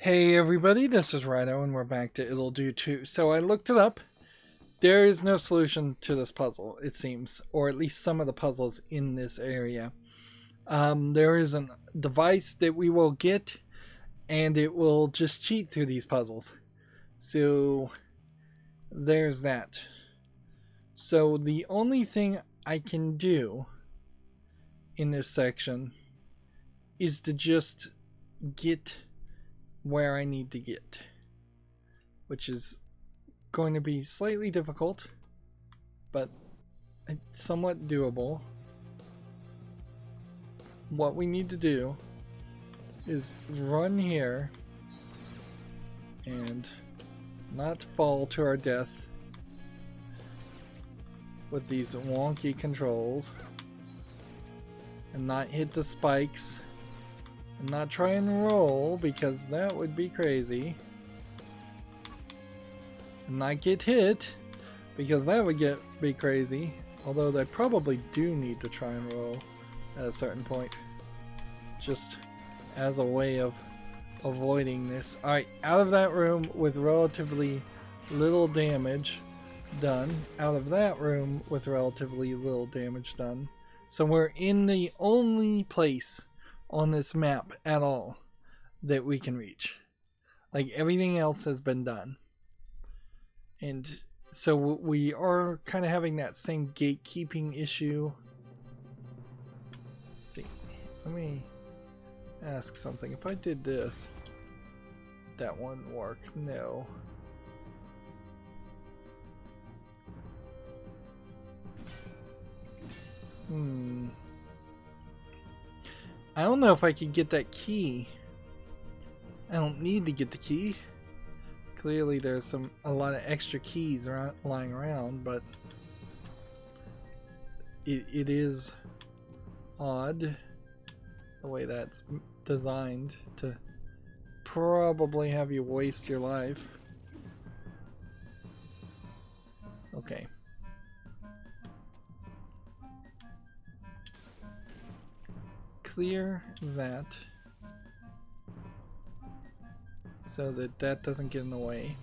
Hey everybody, this is Rydo and we're back to Ittle Dew 2. So I looked it up. There is no solution to this puzzle, it seems, or at least some of the puzzles in this area. There is a device that we will get and it will just cheat through these puzzles. So there's that. So the only thing I can do in this section is to just get where I need to get, which is going to be slightly difficult, but somewhat doable. What we need to do is run here and not fall to our death with these wonky controls, and not hit the spikes, and not try and roll because that would be crazy, and not get hit because that would be crazy, although they probably do need to try and roll at a certain point just as a way of avoiding this. Alright, out of that room with relatively little damage done. Out of that room with relatively little damage done. So we're in the only place on this map at all that we can reach. Like, everything else has been done. And so we are kind of having that same gatekeeping issue. Let's see, let me ask something. If I did this, that wouldn't work. No. I don't know if I could get that key. I don't need to get the key. Clearly there's a lot of extra keys lying around, but it is odd the way that's designed to probably have you waste your life. Okay. Clear that so that doesn't get in the way,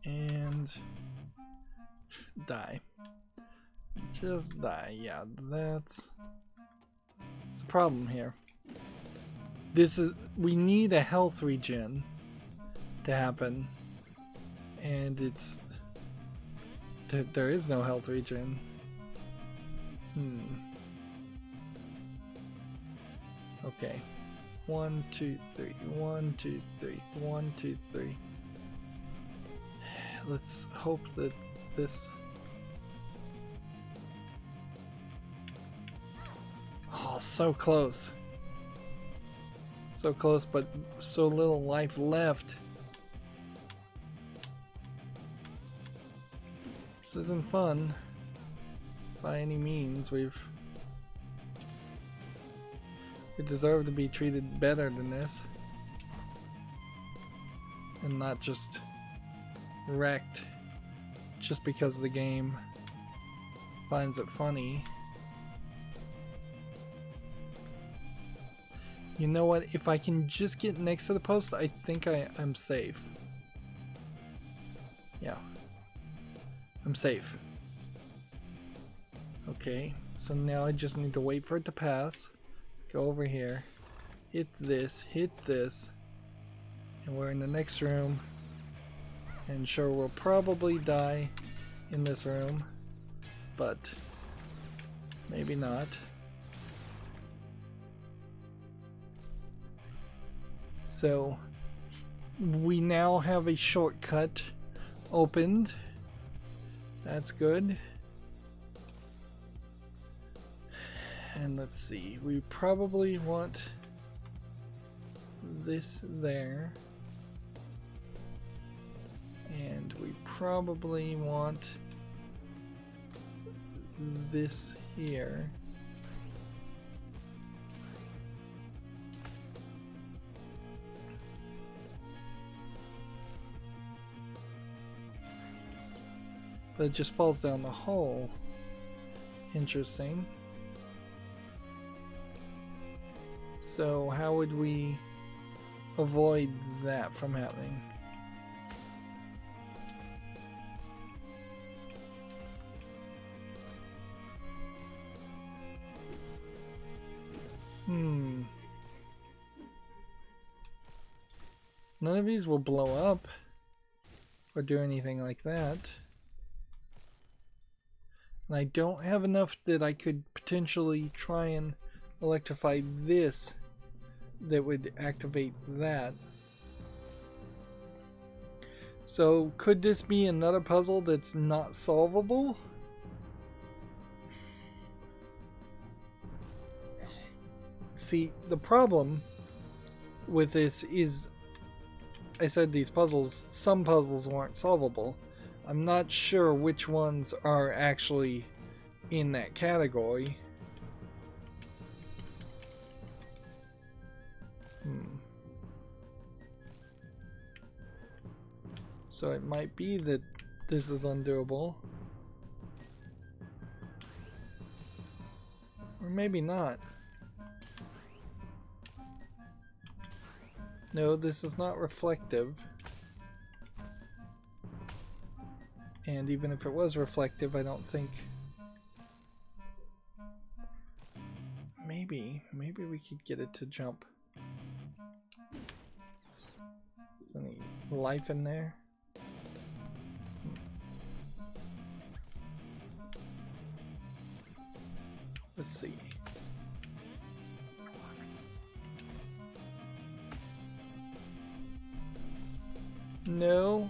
and die. Just die. Yeah, that's the problem here. We need a health regen to happen, and there is no health regen. Okay. 1, 2, 3. 1, 2, 3. 1, 2, 3. Let's hope that this. Oh, so close. So close, but so little life left. This isn't fun by any means. We deserve to be treated better than this, and not just wrecked just because the game finds it funny. You know what? If I can just get next to the post, I think I'm safe. Yeah, I'm safe. Okay, so now I just need to wait for it to pass. Go over here, hit this, and we're in the next room. And sure, we'll probably die in this room, but maybe not. So we now have a shortcut opened. That's good. And let's see, we probably want this there, and we probably want this here. But it just falls down the hole. Interesting. So how would we avoid that from happening? None of these will blow up or do anything like that. And I don't have enough that I could potentially try and electrify this that would activate that. So could this be another puzzle that's not solvable? See, the problem with this is, I said these puzzles, some puzzles weren't solvable. I'm not sure which ones are actually in that category. So it might be that this is undoable. Or maybe not. No, this is not reflective. And even if it was reflective, I don't think... Maybe we could get it to jump. Is there any life in there? Let's see. No.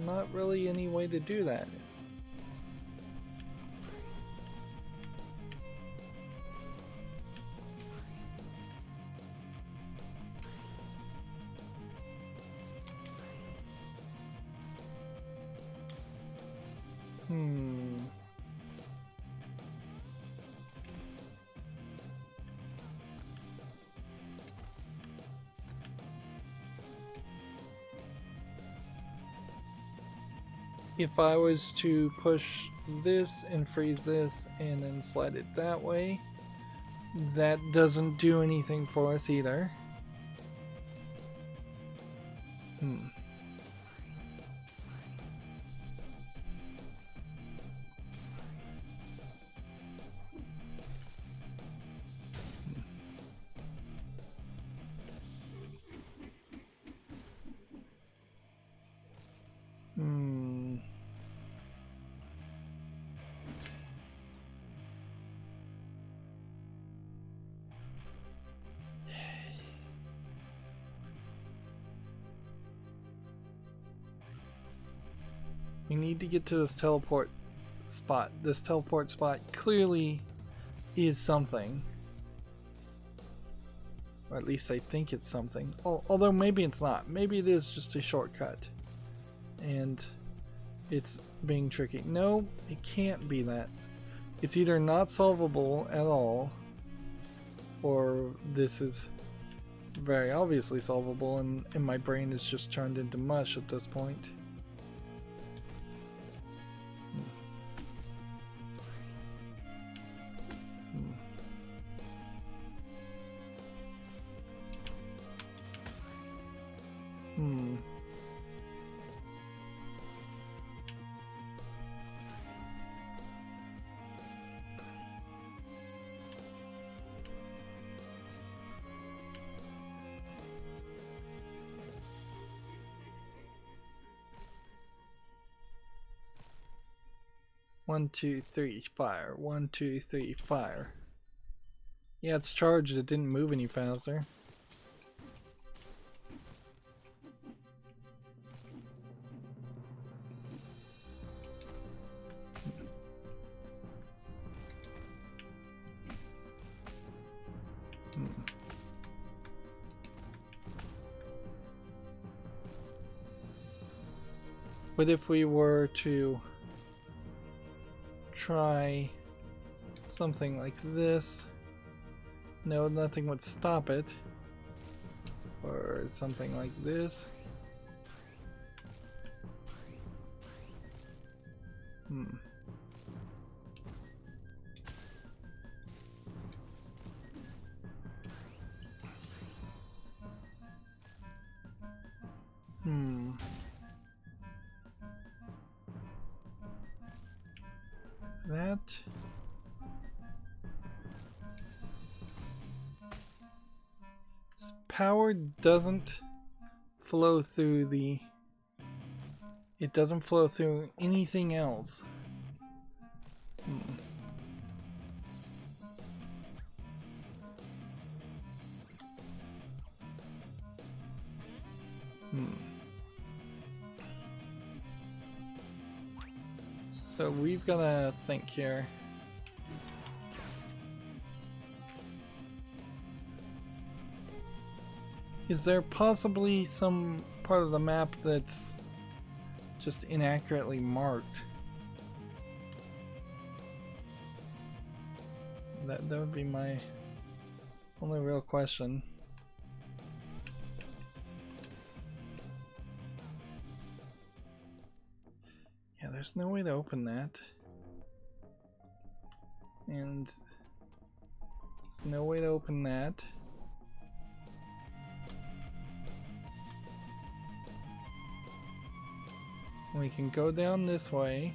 Not really any way to do that. If I was to push this and freeze this and then slide it that way, that doesn't do anything for us either. We need to get to this teleport spot. This teleport spot clearly is something. Or at least I think it's something. Although maybe it's not. Maybe it is just a shortcut. And it's being tricky. No, it can't be that. It's either not solvable at all, or this is very obviously solvable and my brain is just turned into mush at this point. One, two, three, fire. 1, 2, 3, fire. Yeah, it's charged. It didn't move any faster. But if we were to try something like this, no, nothing would stop it. Or something like this. power doesn't flow through the... It doesn't flow through anything else. So we've got to think here. Is there possibly some part of the map that's just inaccurately marked? That would be my only real question. Yeah, there's no way to open that. And there's no way to open that. We can go down this way,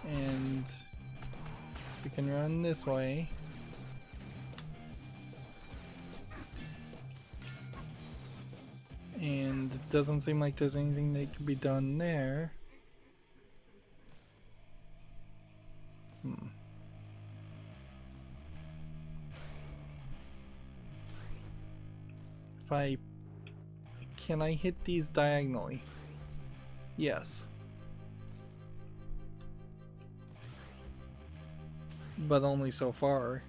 and we can run this way. And it doesn't seem like there's anything that can be done there. Can I hit these diagonally? Yes. But only so far.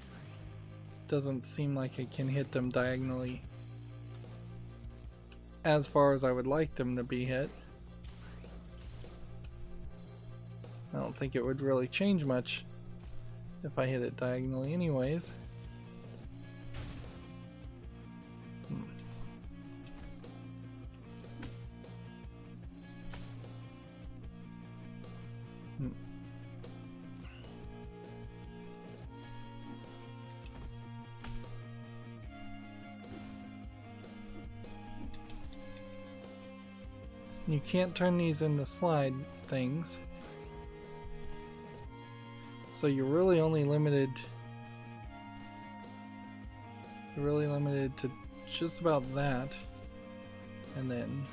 Doesn't seem like I can hit them diagonally as far as I would like them to be hit. I don't think it would really change much if I hit it diagonally anyways. You can't turn these into slide things, so you're really only limited. You're really limited to just about that, and then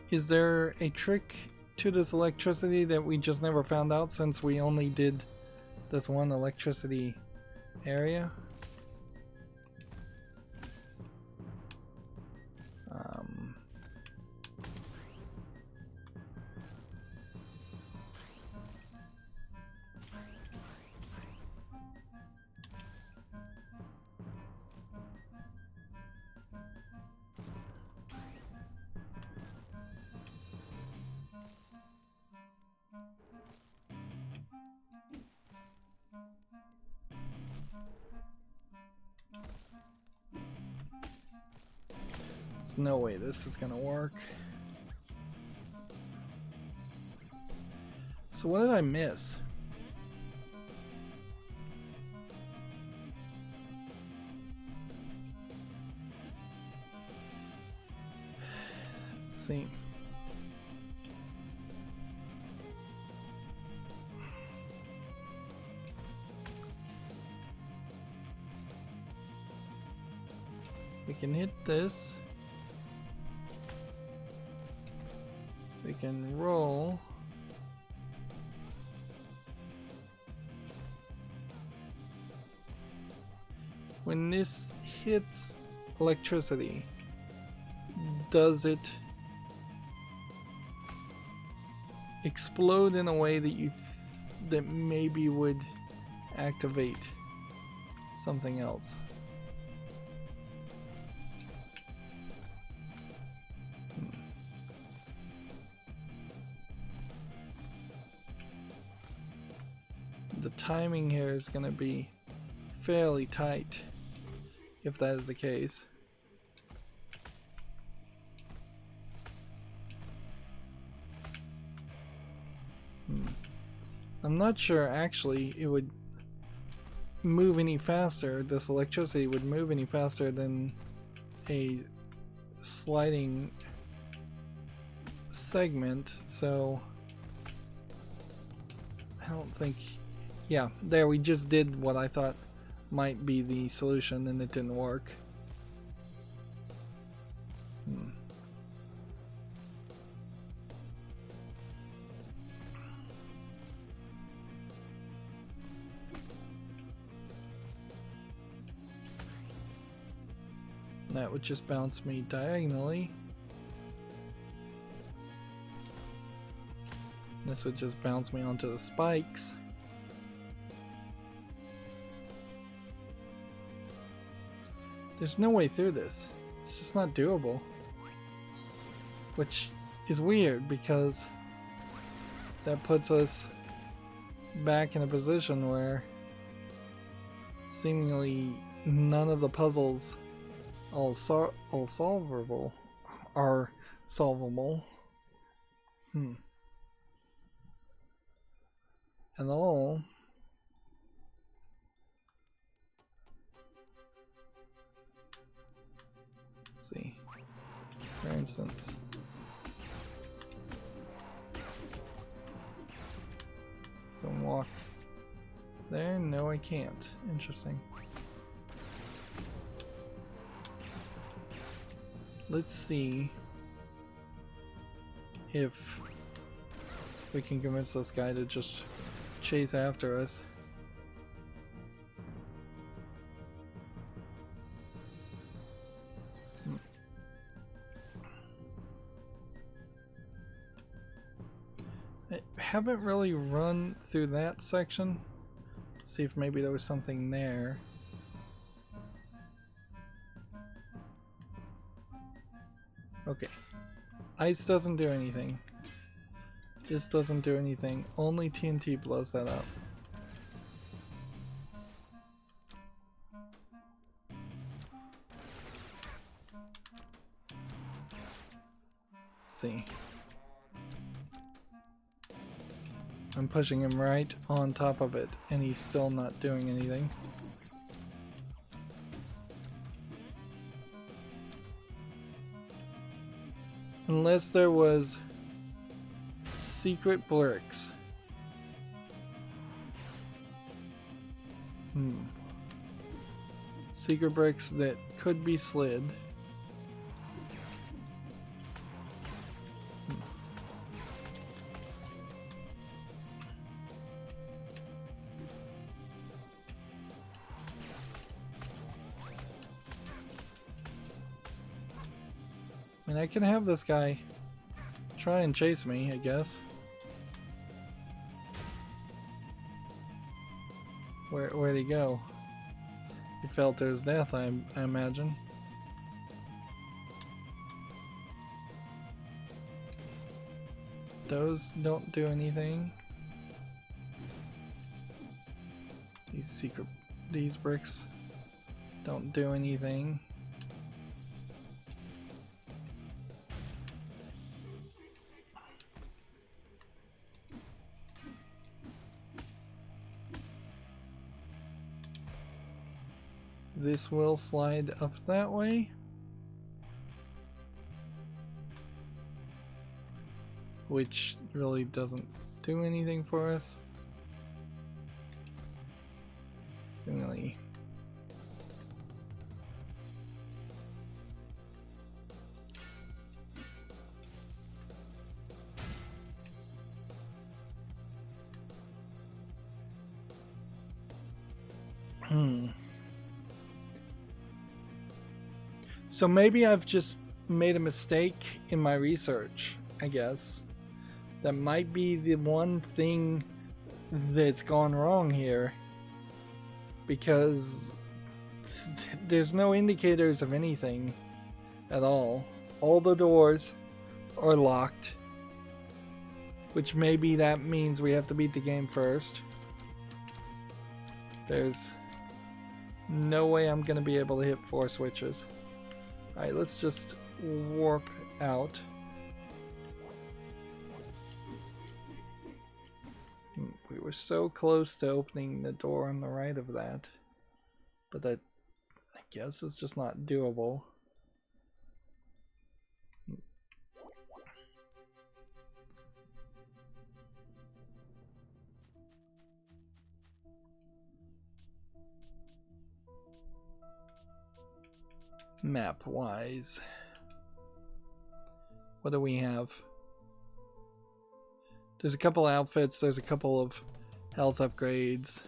Is there a trick to this electricity that we just never found out since we only did this one electricity area? There's no way this is gonna work. So what did I miss? Let's see. We can hit this. We can roll. When this hits electricity, does it explode in a way that that maybe would activate something else? timing here is going to be fairly tight, if that is the case. I'm not sure actually it would move any faster, this electricity would move any faster than a sliding segment, so I don't think, yeah, there we just did what I thought might be the solution and it didn't work. That would just bounce me diagonally. This would just bounce me onto the spikes. There's no way through this. It's just not doable. Which is weird because that puts us back in a position where seemingly none of the puzzles are solvable. And all. Let's see. For instance. Can walk there? No, I can't. Interesting. Let's see if we can convince this guy to just chase after us. I haven't really run through that section. See if maybe there was something there. Okay. Ice doesn't do anything. This doesn't do anything. Only TNT blows that up. Let's see. I'm pushing him right on top of it, and he's still not doing anything. Unless there was secret bricks. Secret bricks that could be slid. I mean, I can have this guy try and chase me, I guess. Where'd he go? He fell to his death, I imagine. Those don't do anything. These bricks don't do anything. This will slide up that way. Which really doesn't do anything for us. Seemingly. So maybe I've just made a mistake in my research, I guess. That might be the one thing that's gone wrong here. Because there's no indicators of anything at all. All the doors are locked. Which maybe that means we have to beat the game first. There's no way I'm gonna be able to hit 4 switches. Alright, let's just warp out. We were so close to opening the door on the right of that, but that, I guess, is just not doable. Map wise, what do we have? There's a couple outfits, there's a couple of health upgrades.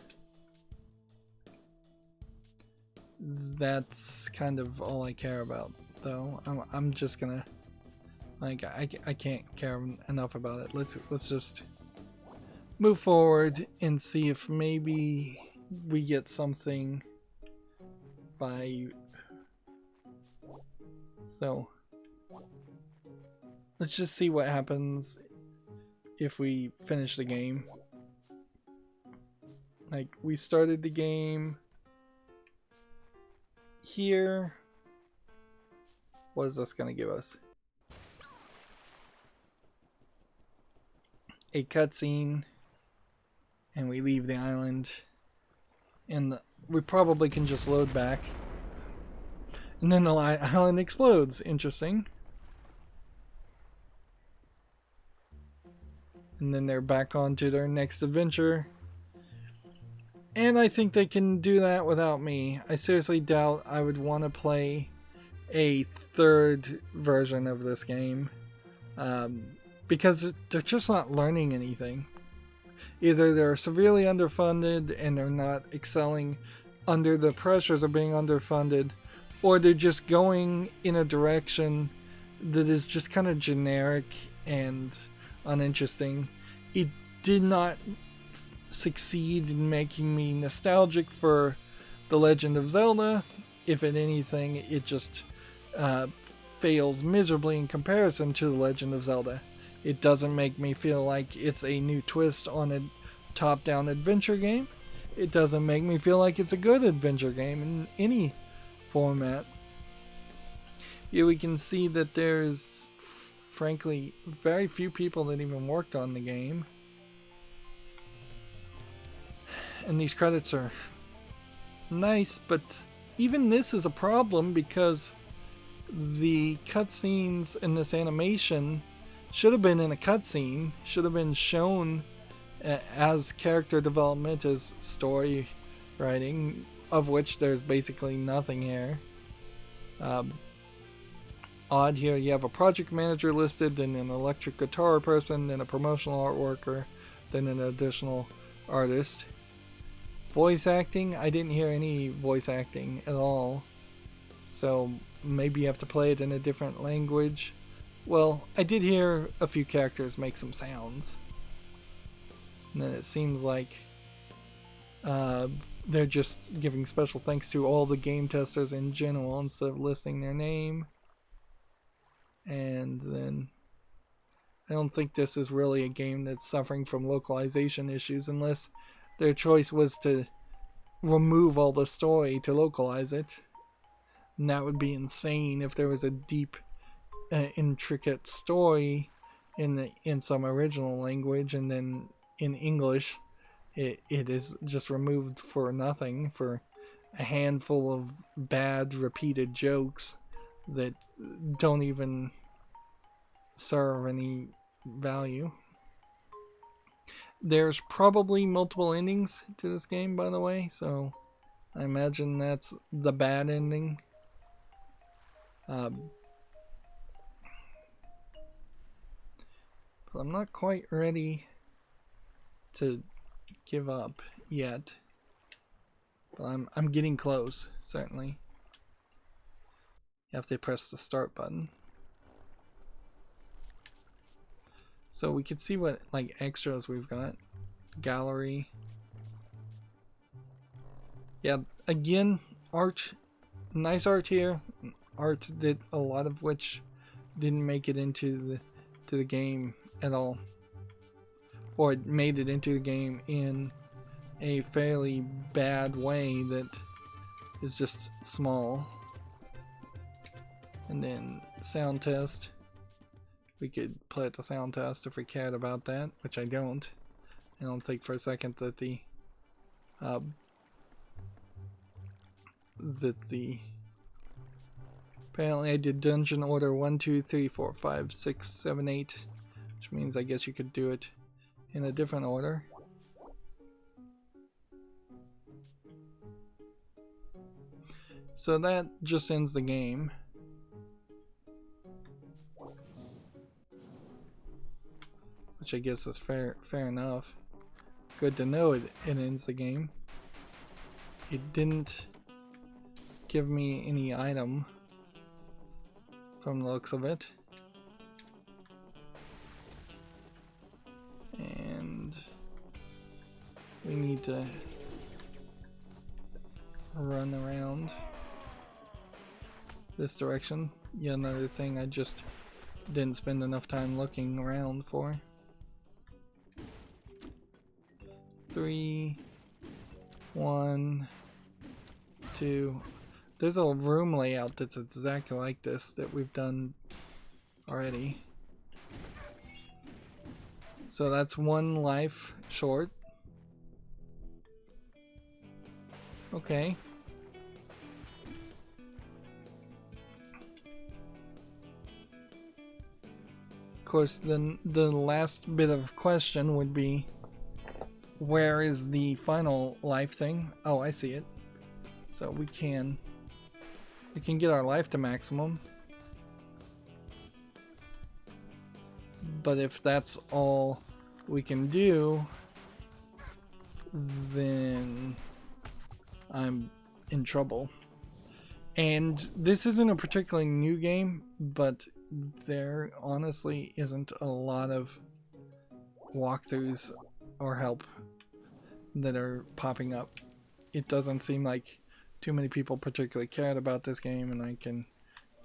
That's kind of all I care about, though. I'm just gonna, like, I can't care enough about it. Let's just move forward and see if maybe we get something by. So let's just see what happens if we finish the game. Like, we started the game here. What is this gonna give us? A cutscene, and we leave the island, and we probably can just load back, and then the island explodes. Interesting. And then they're back on to their next adventure. And I think they can do that without me. I seriously doubt I would want to play a third version of this game. Because they're just not learning anything. Either they're severely underfunded and they're not excelling under the pressures of being underfunded, or they're just going in a direction that is just kind of generic and uninteresting. It did not succeed in making me nostalgic for The Legend of Zelda. If at anything, it just fails miserably in comparison to The Legend of Zelda. It doesn't make me feel like it's a new twist on a top-down adventure game. It doesn't make me feel like it's a good adventure game in any format. Here we can see that there's, frankly, very few people that even worked on the game. And these credits are nice, but even this is a problem because the cutscenes in this animation should have been in a cutscene, should have been shown as character development, as story writing, of which there's basically nothing here. Odd here, you have a project manager listed, then an electric guitar person, then a promotional art worker, then an additional artist. Voice acting, I didn't hear any voice acting at all, so maybe you have to play it in a different language. Well, I did hear a few characters make some sounds. And then it seems like they're just giving special thanks to all the game testers in general instead of listing their name. And then I don't think this is really a game that's suffering from localization issues unless their choice was to remove all the story to localize it. And that would be insane if there was a deep intricate story in some original language, and then in English it is just removed for nothing, for a handful of bad repeated jokes that don't even serve any value. There's probably multiple endings to this game, by the way, so I imagine that's the bad ending. But I'm not quite ready to give up yet. But I'm getting close, certainly. You have to press the start button. So we can see what like extras we've got. Gallery. Yeah, again, art. Nice art here. Art that a lot of which didn't make it into the game at all, or it made it into the game in a fairly bad way that is just small. And then sound test. We could play at the sound test if we cared about that, which I don't. I don't think for a second that the apparently I did dungeon order 1, 2, 3, 4, 5, 6, 7, 8, which means I guess you could do it in a different order. So that just ends the game. Which I guess is fair enough. Good to know it ends the game. It didn't give me any item from the looks of it. And we need to run around this direction. Yet another thing I just didn't spend enough time looking around for. 3, 1, 2. There's a room layout that's exactly like this that we've done already. So that's 1 life short. Okay. Of course, then the last bit of question would be, where is the final life thing? Oh, I see it. So we can get our life to maximum. But if that's all we can do, then I'm in trouble. And this isn't a particularly new game, but there honestly isn't a lot of walkthroughs or help that are popping up. It doesn't seem like too many people particularly cared about this game, and I can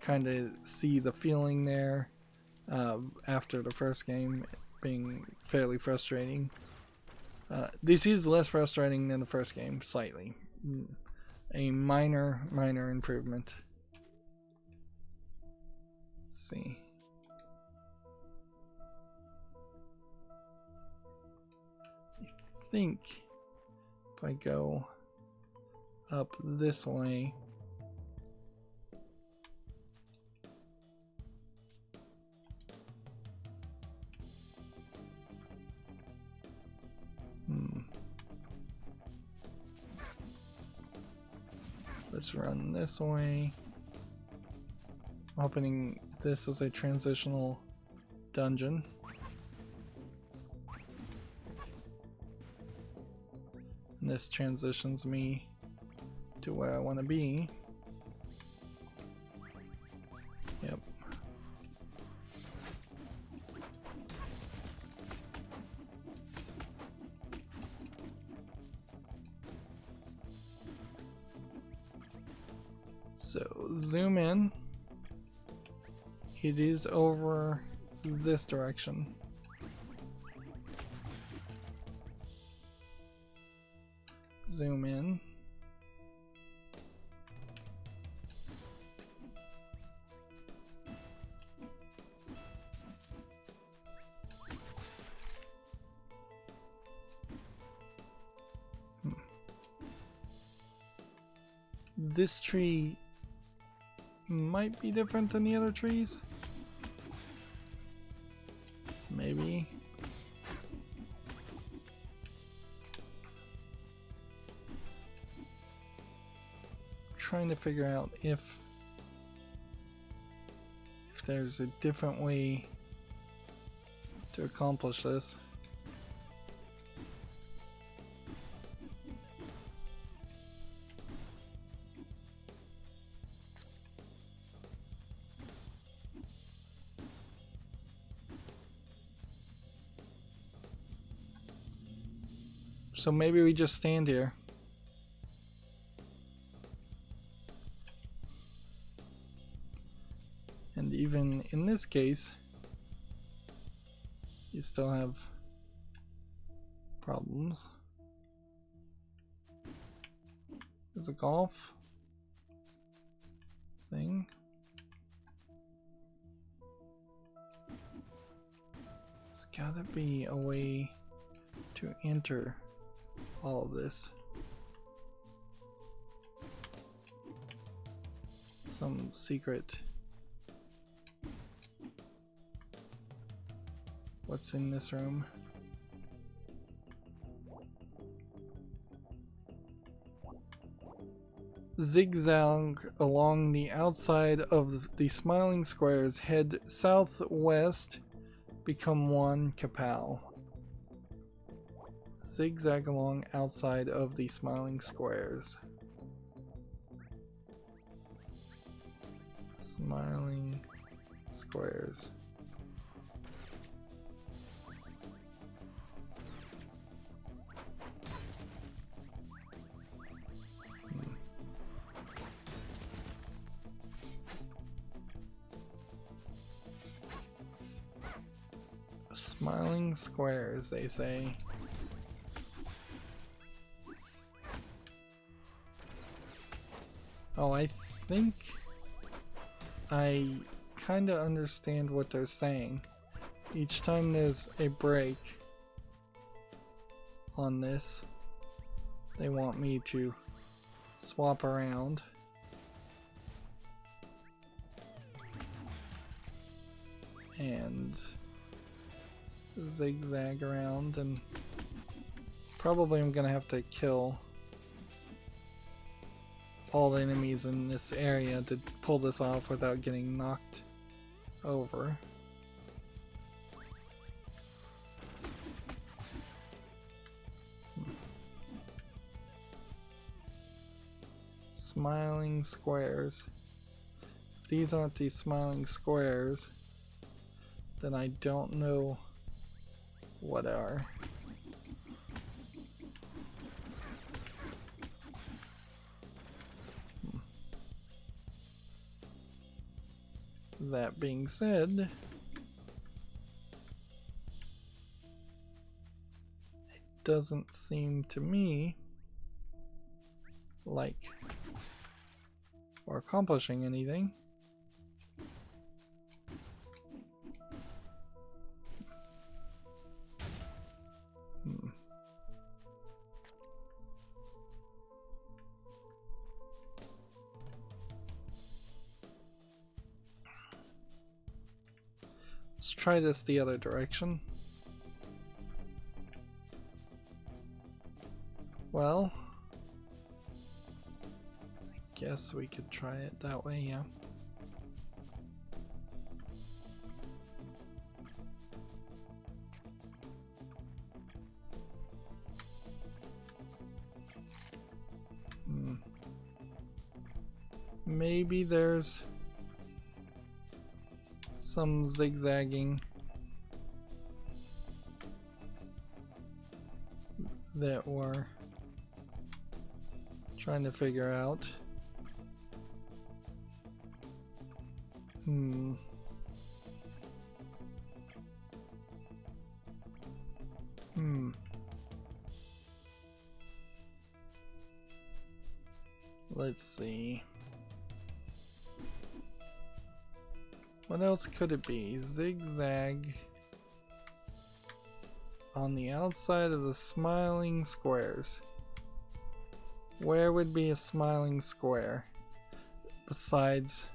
kind of see the feeling there after the first game being fairly frustrating. This is less frustrating than the first game, slightly. A minor improvement. Let's see. I think if I go up this way, let's run this way. Opening this as a transitional dungeon. And this transitions me to where I want to be. Yep. So zoom in. It is over this direction. Zoom in. This tree might be different than the other trees. Maybe. Trying to figure out if there's a different way to accomplish this. So maybe we just stand here. And even in this case, you still have problems. There's a golf thing. There's gotta be a way to enter all of this. Some secret. What's in this room? Zigzag along the outside of the smiling squares. Head southwest. Become one kapow. Zigzag along outside of the smiling squares. Smiling squares. Smiling squares, they say. Oh, I think I kind of understand what they're saying. Each time there's a break on this, they want me to swap around. And zigzag around, and probably I'm gonna have to kill all the enemies in this area to pull this off without getting knocked over. Smiling squares. If these aren't the smiling squares, then I don't know what are. That being said, it doesn't seem to me like we're accomplishing anything. Let's try this the other direction. Well, I guess we could try it that way, yeah. Maybe there's some zigzagging that we're trying to figure out. Let's see. What else could it be? Zigzag on the outside of the smiling squares. Where would be a smiling square besides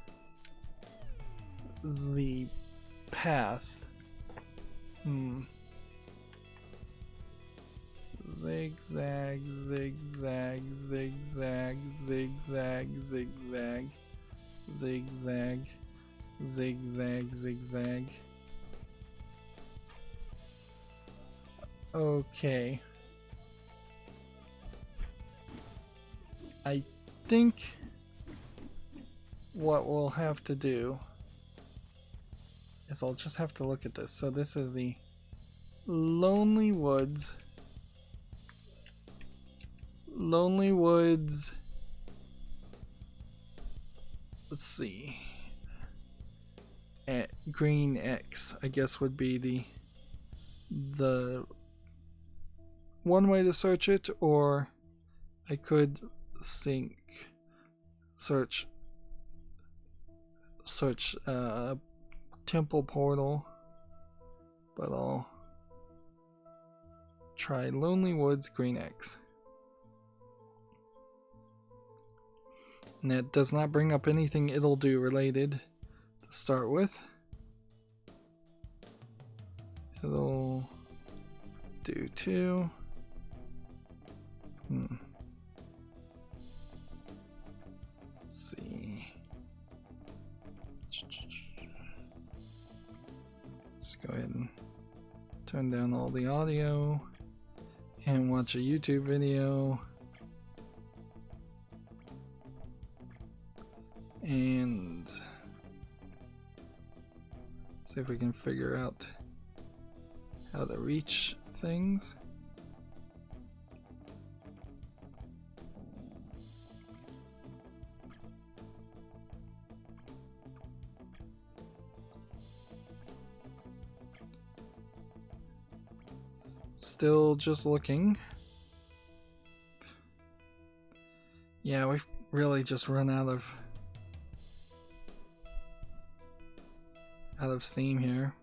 the path? Zigzag, zigzag, zigzag, zigzag, zigzag, zigzag, zigzag, zigzag. Okay. I think what we'll have to do is I'll just have to look at this. So this is the Lonely Woods. Lonely Woods. Let's see. At green X, I guess, would be the one way to search it, or I could sync, search temple portal, but I'll try Lonely Woods Green X. And that does not bring up anything Ittle Dew related to start with. Ittle Dew 2. Let's see. Let's go ahead and turn down all the audio and watch a YouTube video. And see if we can figure out how to reach things. Still just looking. Yeah, we've really just run out of steam here.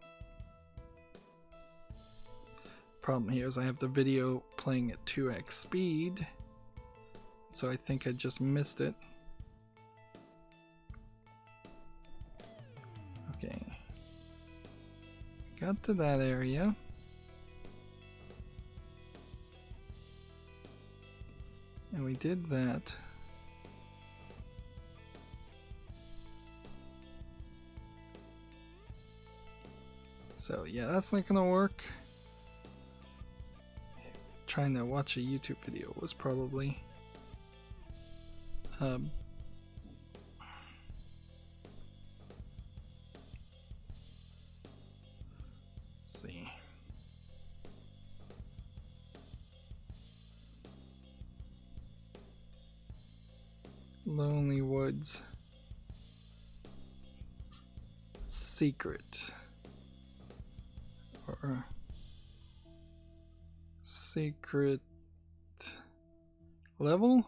Problem here is I have the video playing at 2x speed, so I think I just missed it. Okay, got to that area. And we did that. So yeah, that's not gonna work. Trying to watch a YouTube video was probably let's see. Lonely Woods Secret or Secret Level?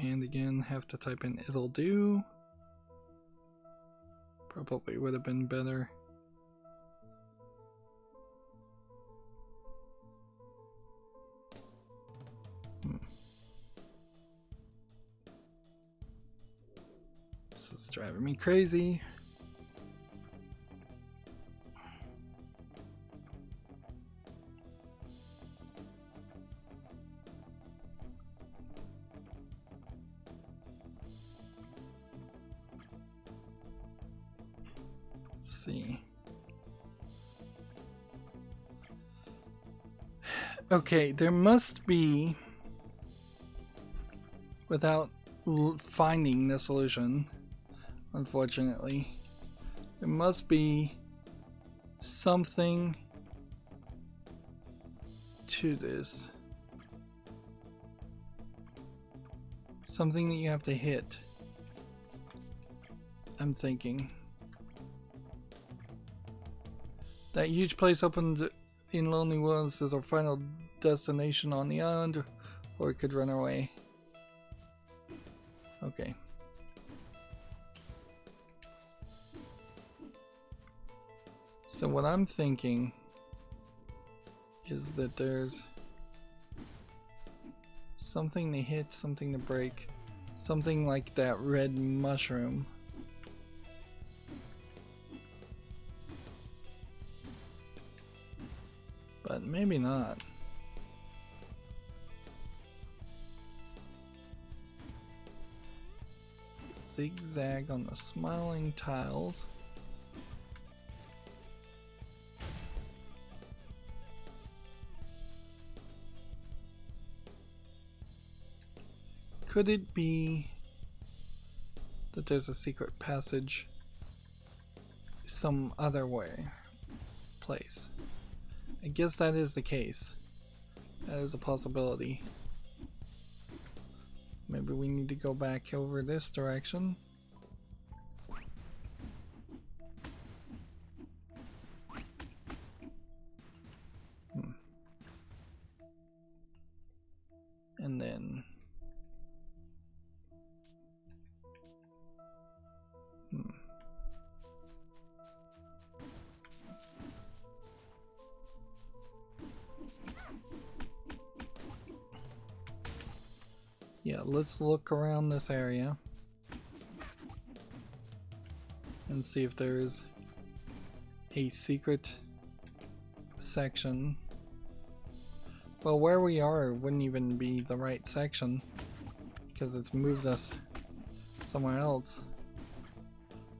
And again, have to type in Ittle Dew. Probably would have been better. This is driving me crazy. Let's see. Okay, there must be, without finding the solution, unfortunately, there must be something to this. Something that you have to hit. I'm thinking. That huge place opened in Lonely Woods is our final destination on the island, or we could run away. Okay. So what I'm thinking is that there's something to hit, something to break, something like that red mushroom. But maybe not. Zigzag on the smiling tiles. Could it be that there's a secret passage some other place? I guess that is the case. That is a possibility. Maybe we need to go back over this direction. Yeah, let's look around this area and see if there is a secret section. Well, where we are wouldn't even be the right section because it's moved us somewhere else.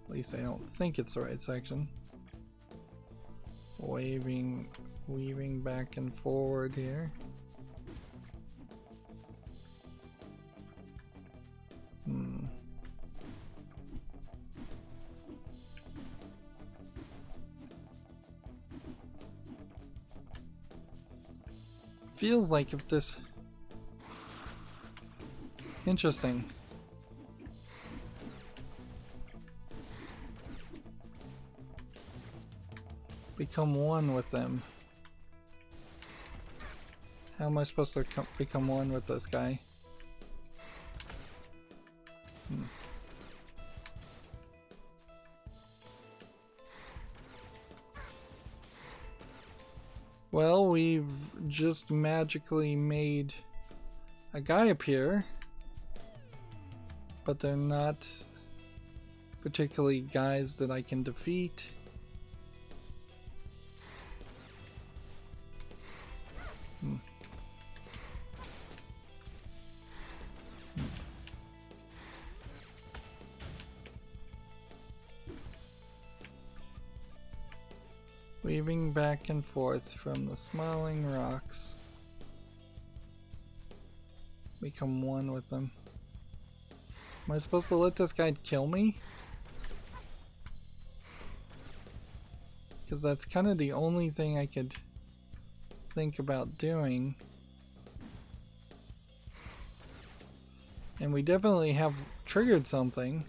At least I don't think it's the right section. Weaving back and forward here. Feels like if this... Interesting. Become one with them. How am I supposed to become one with this guy? Well, we've just magically made a guy appear, but they're not particularly guys that I can defeat. Weaving back and forth from the smiling rocks. Become one with them. Am I supposed to let this guy kill me? Because that's kind of the only thing I could think about doing. And we definitely have triggered something.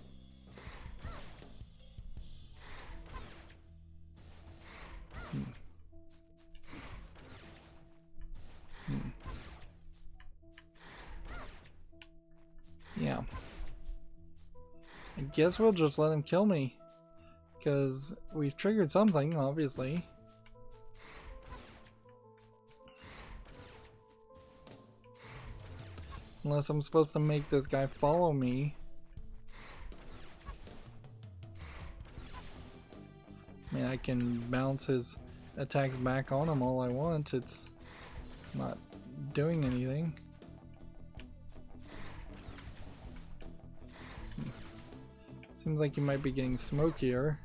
Yeah. I guess we'll just let him kill me. Because we've triggered something, obviously. Unless I'm supposed to make this guy follow me. I mean, I can bounce his attacks back on him all I want. It's not doing anything. Seems like he might be getting smokier.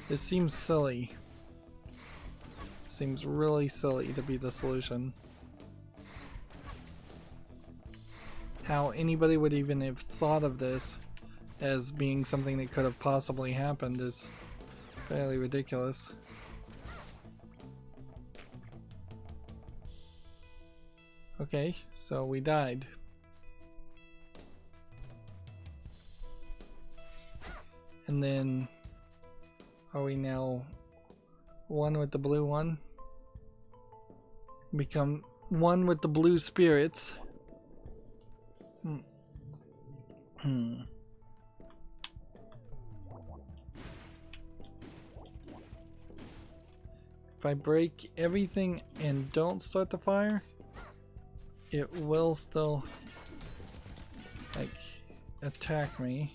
This seems silly. Seems really silly to be the solution. How anybody would even have thought of this as being something that could have possibly happened is fairly ridiculous. Okay, so we died. And then are we now one with the blue one? Become one with the blue spirits. If I break everything and don't start the fire, it will still like attack me.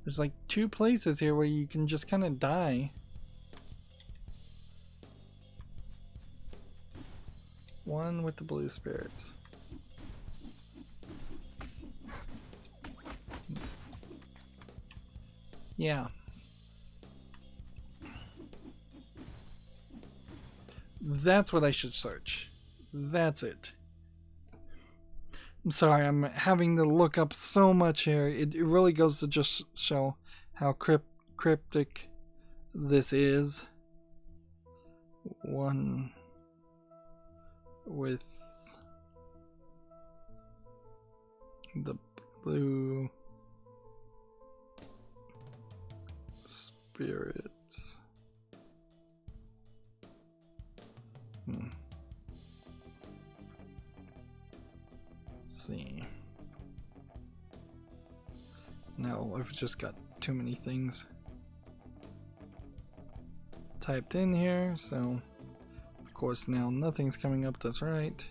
There's like two places here where you can just kind of die. One with the blue spirits. Yeah. That's what I should search. That's it. I'm sorry, I'm having to look up so much here. It really goes to just show how cryptic this is. One with the blue spirits. Let's see. No, I've just got too many things typed in here, so of course now nothing's coming up that's right.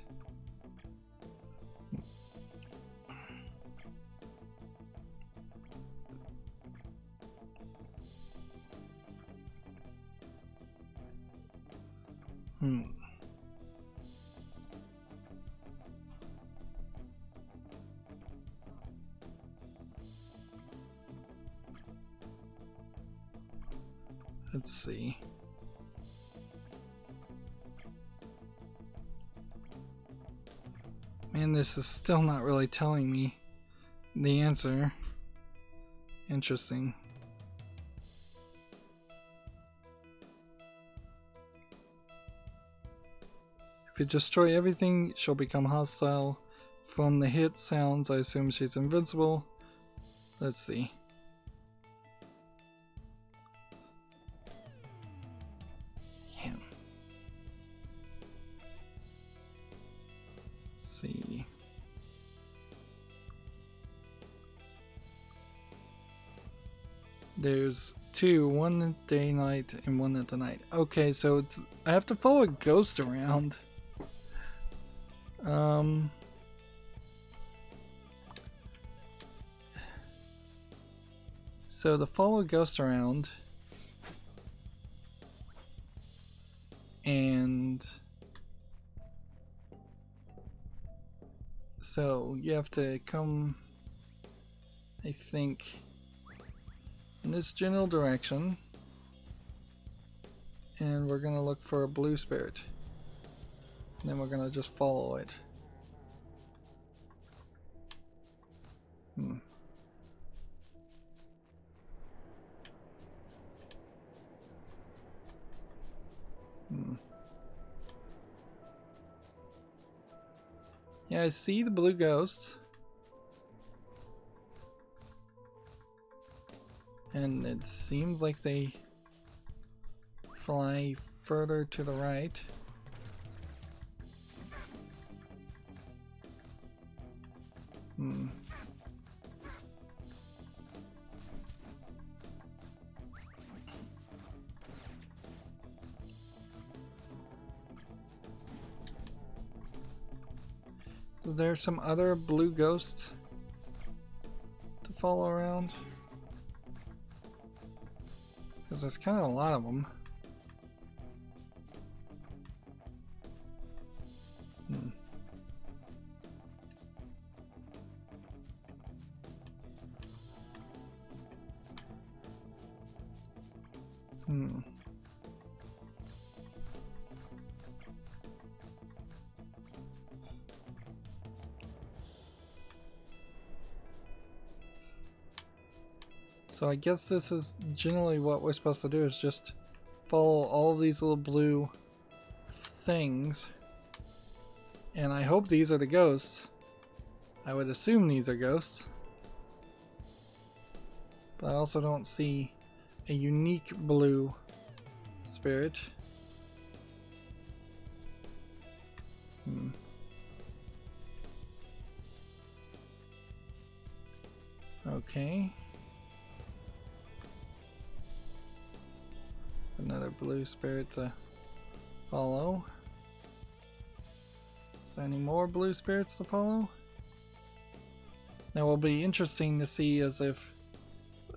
Let's see. Man, this is still not really telling me the answer. Interesting. If you destroy everything, she'll become hostile. From the hit sounds, I assume she's invincible. Let's see. See. There's two, one at day night and one at the night. Okay, so it's I have to follow a ghost around. So to follow a ghost around and so you have to come, I think, in this general direction, and we're gonna look for a blue spirit, and then we're gonna just follow it. Yeah, I see the blue ghosts. And it seems like they fly further to the right. Is there some other blue ghosts to follow around? Because there's kind of a lot of them. So I guess this is generally what we're supposed to do, is just follow all of these little blue things. And I hope these are the ghosts. I would assume these are ghosts. But I also don't see a unique blue spirit. Okay. Another blue spirit to follow. Is there any more blue spirits to follow? Now, will be interesting to see as if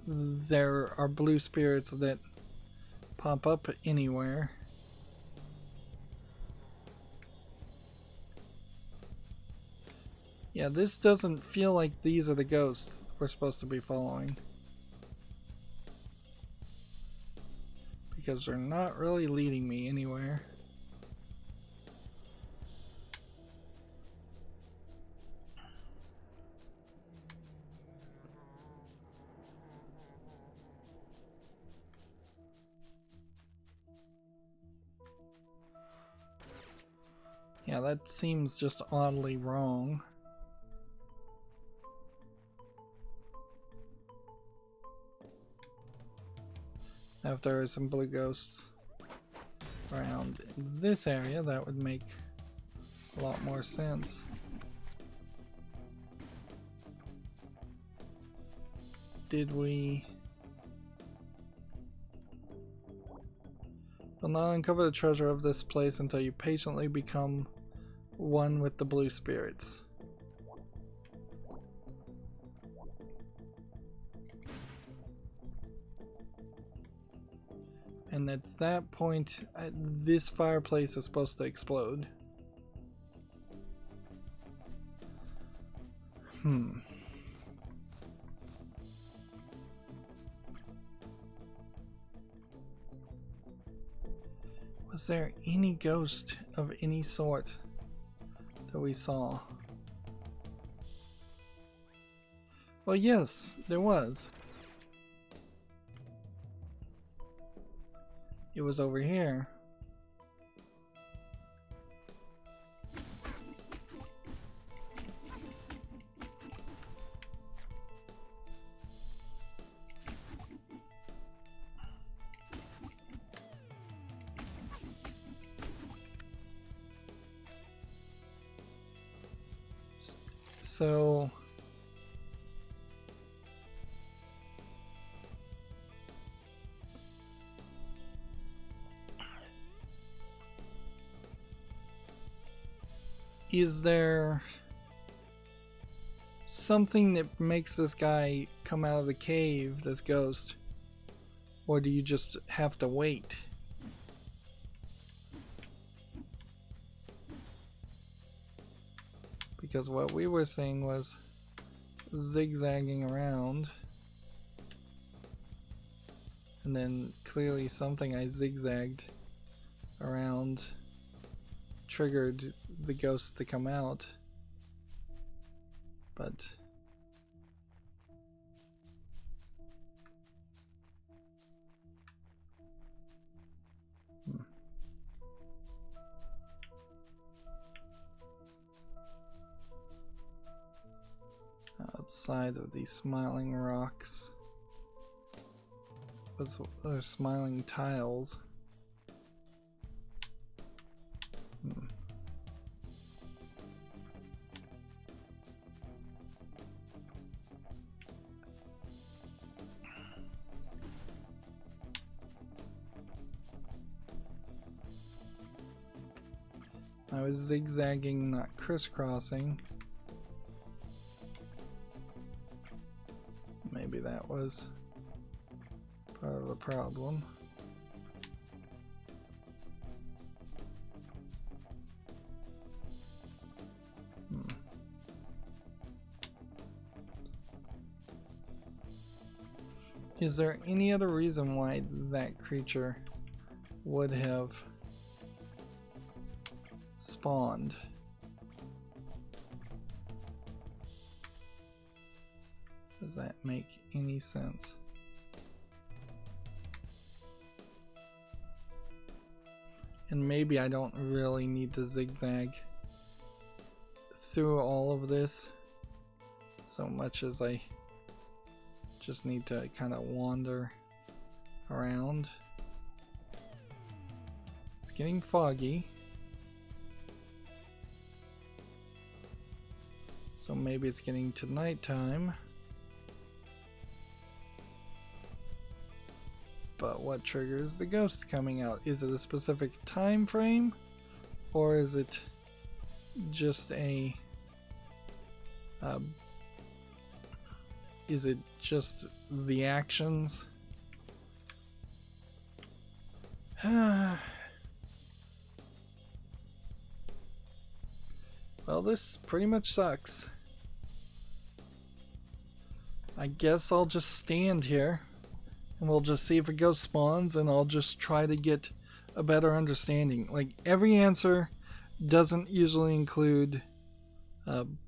there are blue spirits that pop up anywhere. Yeah, this doesn't feel like these are the ghosts we're supposed to be following. Because they're not really leading me anywhere. Yeah, that seems just oddly wrong. Now if there are some blue ghosts around this area, that would make a lot more sense. Did we... Will not uncover the treasure of this place until you patiently become one with the blue spirits. And at that point, this fireplace is supposed to explode. Was there any ghost of any sort that we saw? Well, yes, there was. It was over here. So is there something that makes this guy come out of the cave, this ghost? Or do you just have to wait? Because what we were seeing was zigzagging around. And then clearly something I zigzagged around triggered the ghost to come out. But outside of these smiling rocks, those are smiling tiles. I was zigzagging, not crisscrossing. Maybe that was part of the problem. Is there any other reason why that creature would have spawned? Does that make any sense? And maybe I don't really need to zigzag through all of this so much as I just need to kind of wander around. It's getting foggy, so maybe it's getting to nighttime. But what triggers the ghost coming out? Is it a specific time frame, or is it just a is it just the actions? Well, this pretty much sucks. I guess I'll just stand here and we'll just see if a ghost spawns, and I'll just try to get a better understanding. Like, every answer doesn't usually include in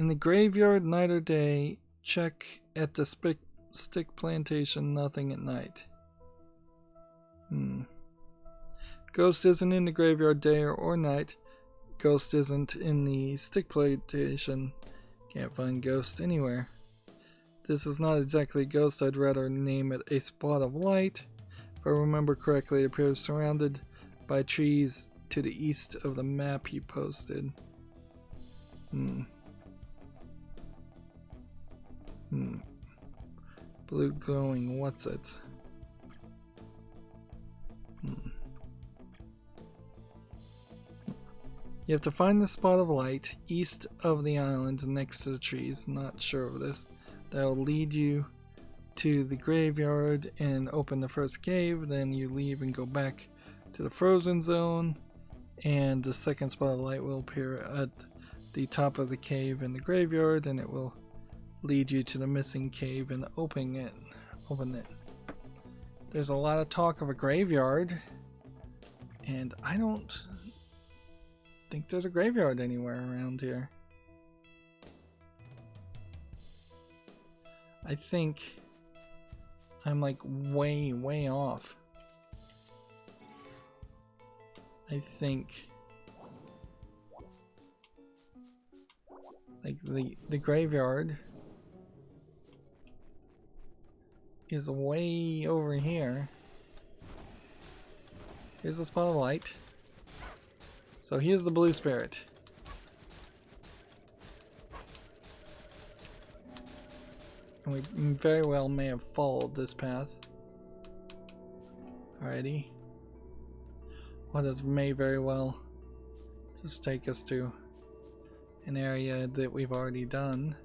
the graveyard, night or day, check at the stick plantation, nothing at night. Ghost isn't in the graveyard day or night. Ghost isn't in the stick plantation. Can't find ghost anywhere. This is not exactly a ghost. I'd rather name it a spot of light. If I remember correctly, it appears surrounded by trees to the east of the map you posted. Blue glowing, what's it? You have to find the spot of light east of the island next to the trees. Not sure of this. That will lead you to the graveyard and open the first cave. Then you leave and go back to the frozen zone. And the second spot of light will appear at the top of the cave in the graveyard, and it will lead you to the missing cave and open it. There's a lot of talk of a graveyard, and I don't think there's a graveyard anywhere around here. I think I'm like way off. I think like the graveyard is way over here. Here's a spot of light. So here's the blue spirit. And we very well may have followed this path. Alrighty. What does may very well just take us to an area that we've already done.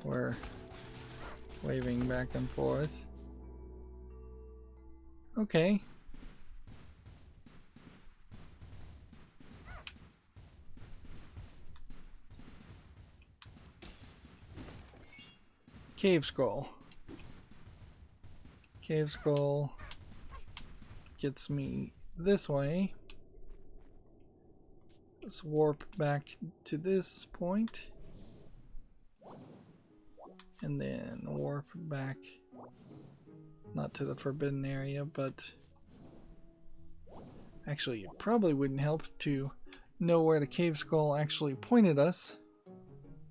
We're waving back and forth. Okay. Cave scroll. Cave scroll gets me this way. Let's warp back to this point. And then warp back, not to the forbidden area, but actually it probably wouldn't help to know where the cave scroll actually pointed us.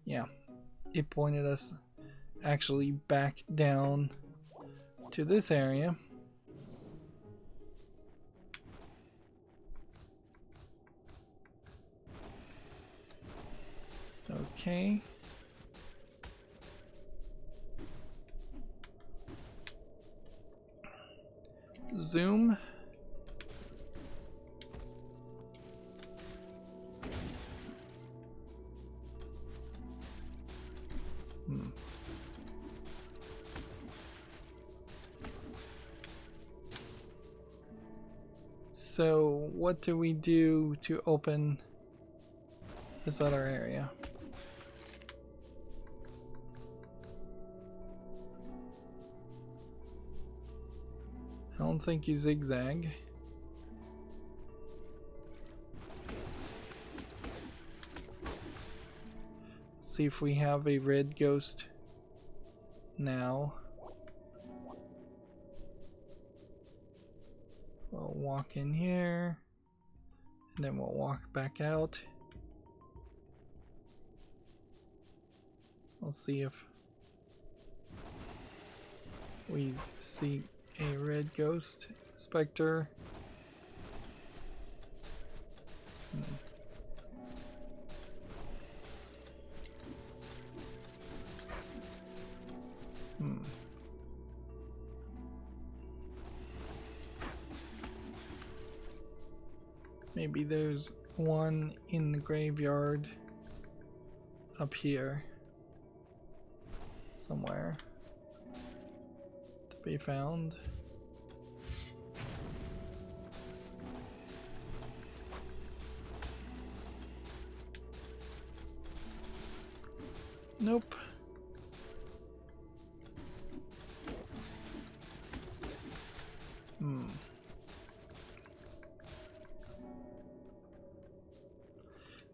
Yeah, it pointed us actually back down to this area. Okay. Zoom. So what do we do to open this other area? I don't think you zigzag. See if we have a red ghost now. We'll walk in here, and then we'll walk back out. We'll see if we see a red ghost specter. Maybe there's one in the graveyard up here somewhere to be found. Nope.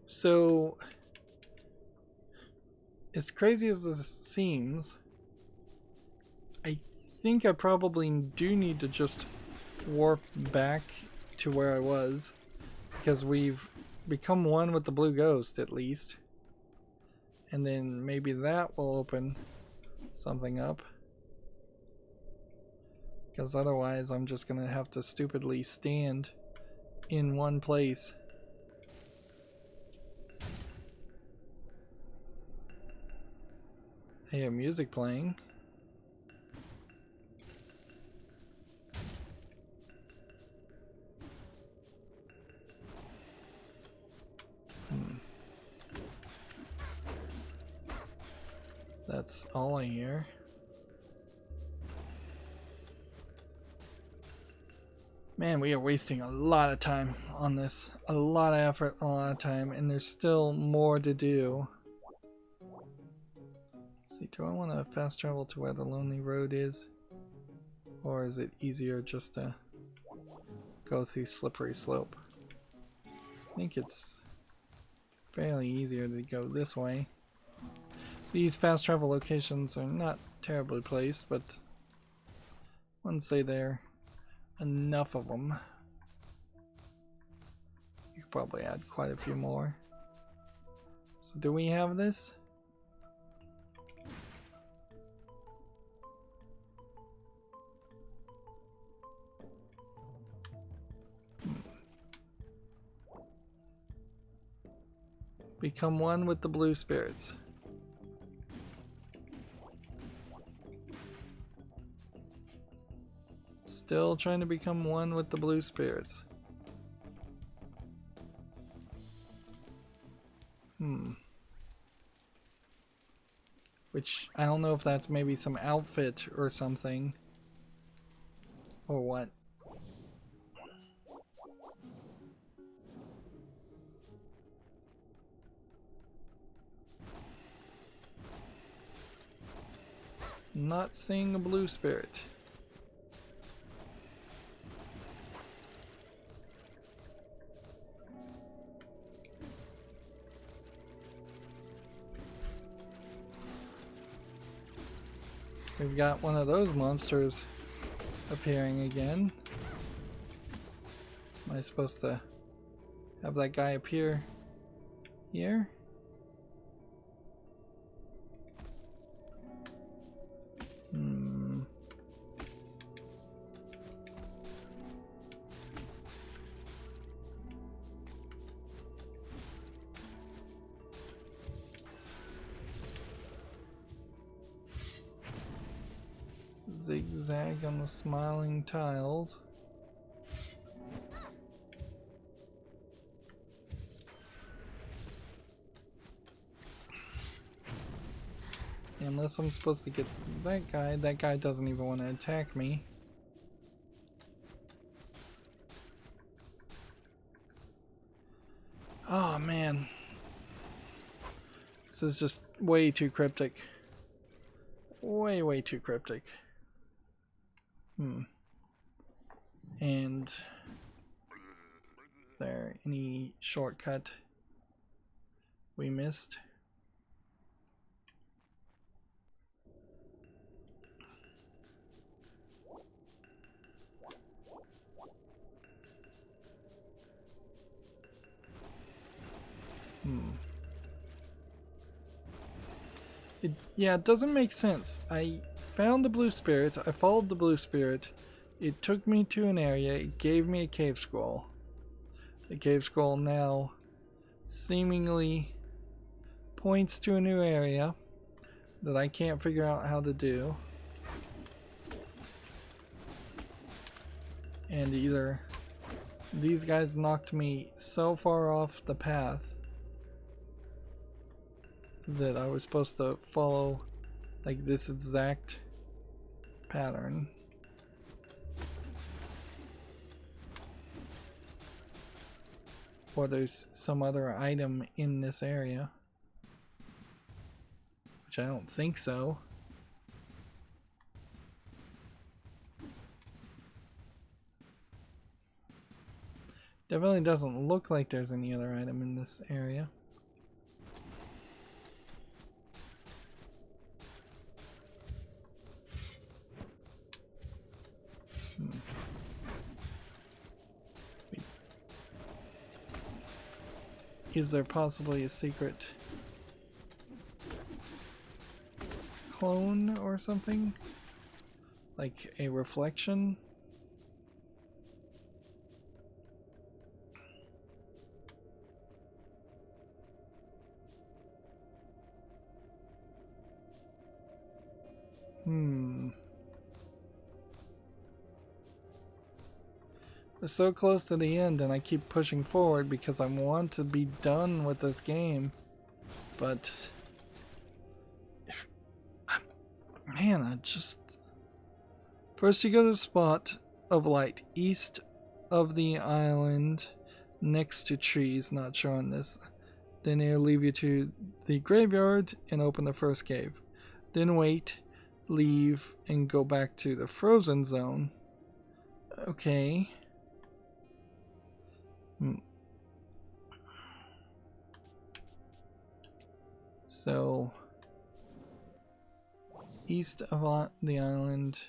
So, as crazy as this seems, think I probably do need to just warp back to where I was, because we've become one with the blue ghost at least. And then maybe that will open something up. Because otherwise I'm just gonna have to stupidly stand in one place. I hear music playing. That's all I hear. Man, we are wasting a lot of time on this. A lot of effort, a lot of time, and there's still more to do. Let's see, do I want to fast travel to where the lonely road is? Or is it easier just to go through slippery slope? I think it's fairly easier to go this way. These fast travel locations are not terribly placed, but I wouldn't say they're enough of them. You could probably add quite a few more. So do we have this? Become one with the blue spirits. Still trying to become one with the blue spirits. Which, I don't know if that's maybe some outfit or something. Or what. Not seeing a blue spirit. We've got one of those monsters appearing again. Am I supposed to have that guy appear here? Zigzag on the smiling tiles. Unless I'm supposed to get that guy doesn't even want to attack me. Oh man. This is just way too cryptic. Way too cryptic. And is there any shortcut we missed? It doesn't make sense. I found the blue spirit, I followed the blue spirit, it took me to an area, it gave me a cave scroll. The cave scroll now seemingly points to a new area that I can't figure out how to do. And either these guys knocked me so far off the path that I was supposed to follow like this exact pattern. Or there's some other item in this area. Which I don't think so. Definitely doesn't look like there's any other item in this area. is there possibly a secret clone or something? Like a reflection? We're so close to the end and I keep pushing forward because I want to be done with this game. But man, I just... First you go to the spot of light east of the island next to trees, not showing this. Then it'll leave you to the graveyard and open the first cave. Then wait, leave, and go back to the frozen zone. Okay. So, east of the island,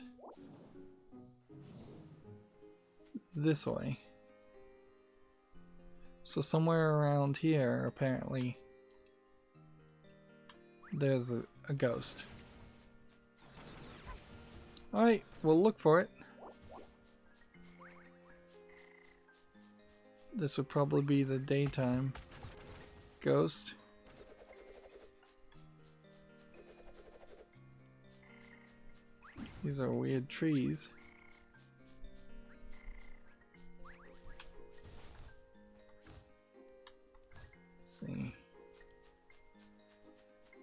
this way. So somewhere around here, apparently, there's a ghost. Alright, we'll look for it. This would probably be the daytime ghost. These are weird trees. Let's see.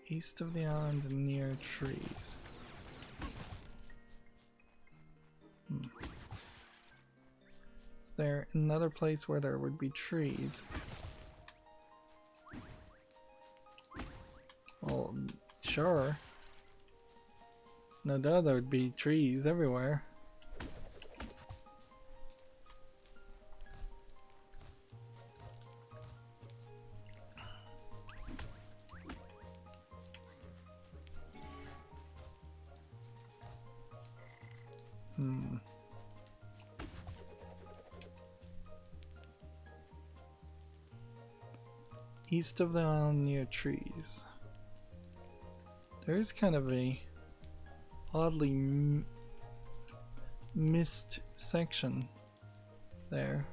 East of the island near trees. Is there another place where there would be trees? Well, sure. No doubt there would be trees everywhere. East of the island near trees. There is kind of a oddly missed section there.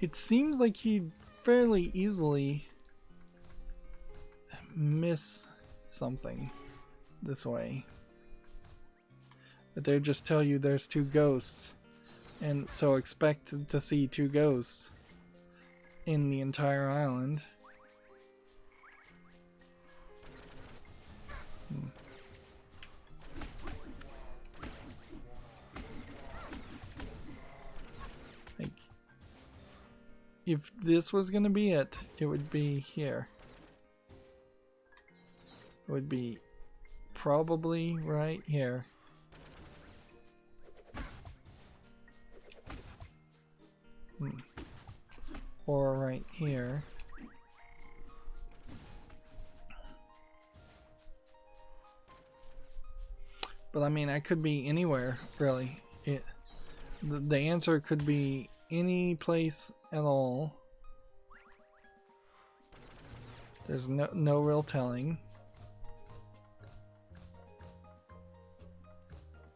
It seems like he'd fairly easily miss something this way. But they just tell you there's two ghosts, and so expect to see two ghosts in the entire island. Like, if this was gonna be it, it would be here. It would be probably right here. Or right here. But I mean, I could be anywhere, really. The answer could be any place at all. There's no real telling.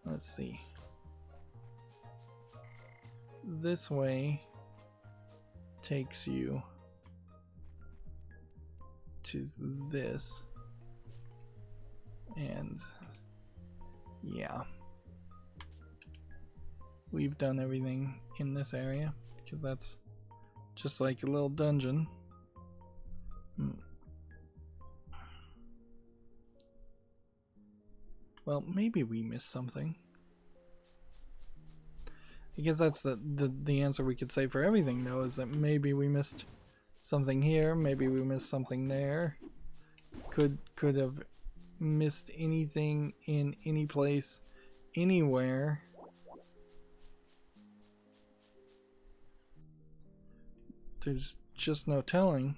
Let's see. This way takes you to this, and yeah, we've done everything in this area because that's just like a little dungeon. Well, maybe we missed something. I guess that's the answer we could say for everything, though, is that maybe we missed something here, maybe we missed something there. Could have missed anything in any place, anywhere. there's just no telling.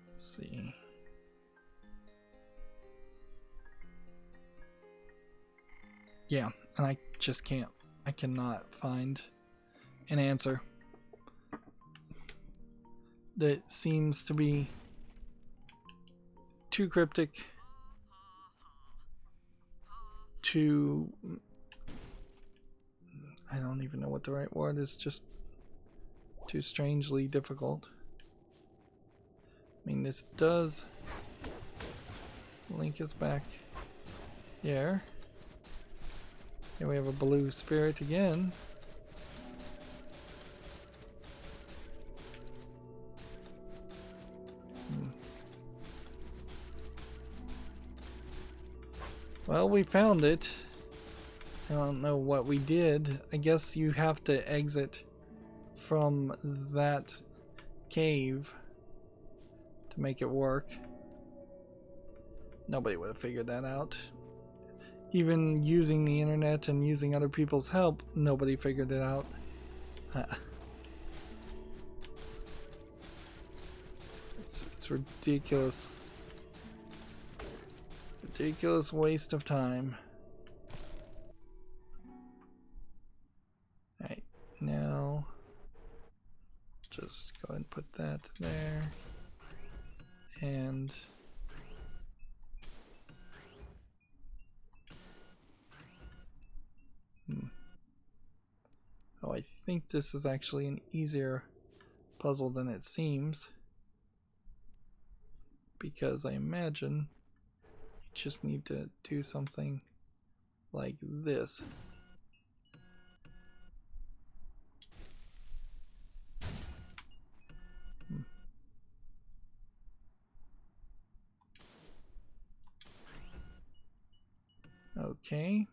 Let's see. Yeah, and I just can't. I cannot find an answer that seems to be too cryptic, too... I don't even know what the right word is, just too strangely difficult. I mean, this does link us back here. Here we have a blue spirit again. Well, we found it. I don't know what we did. I guess you have to exit from that cave to make it work. Nobody would have figured that out. Even using the internet and using other people's help, nobody figured it out. It's ridiculous. Ridiculous waste of time. Alright, now just go ahead and put that there. And oh, I think this is actually an easier puzzle than it seems, because I imagine you just need to do something like this. Okay.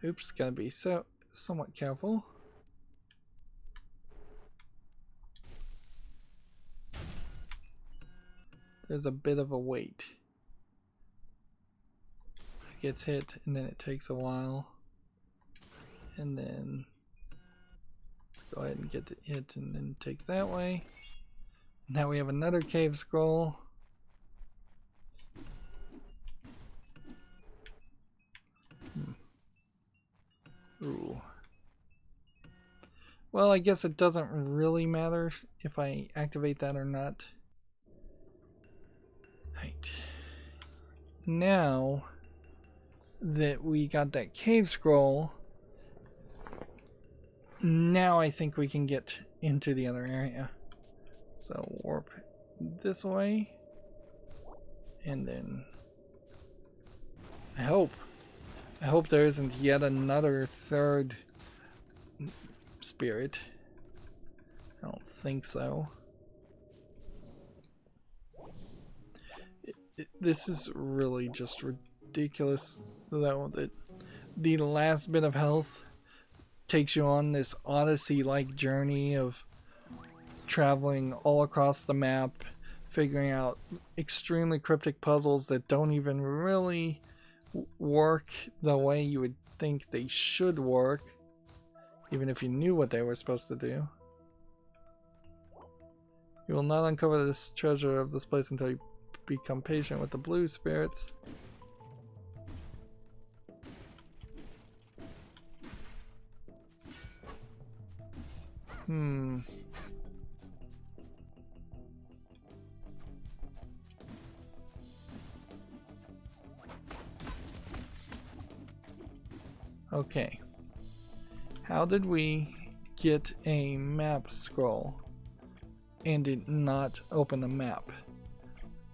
Oops, gotta be somewhat careful. There's a bit of a wait. It gets hit and then it takes a while. And then let's go ahead and get it and then take that way. Now we have another cave scroll. Ooh. Well, I guess it doesn't really matter if I activate that or not. Right. Now that we got that cave scroll, now I think we can get into the other area. So warp this way, and then I hope there isn't yet another third spirit. I don't think so. This is really just ridiculous, though, that the last bit of health takes you on this Odyssey-like journey of traveling all across the map, figuring out extremely cryptic puzzles that don't even really work the way you would think they should work, even if you knew what they were supposed to do. You will not uncover this treasure of this place until you become patient with the blue spirits. Okay. How did we get a map scroll and it not open a map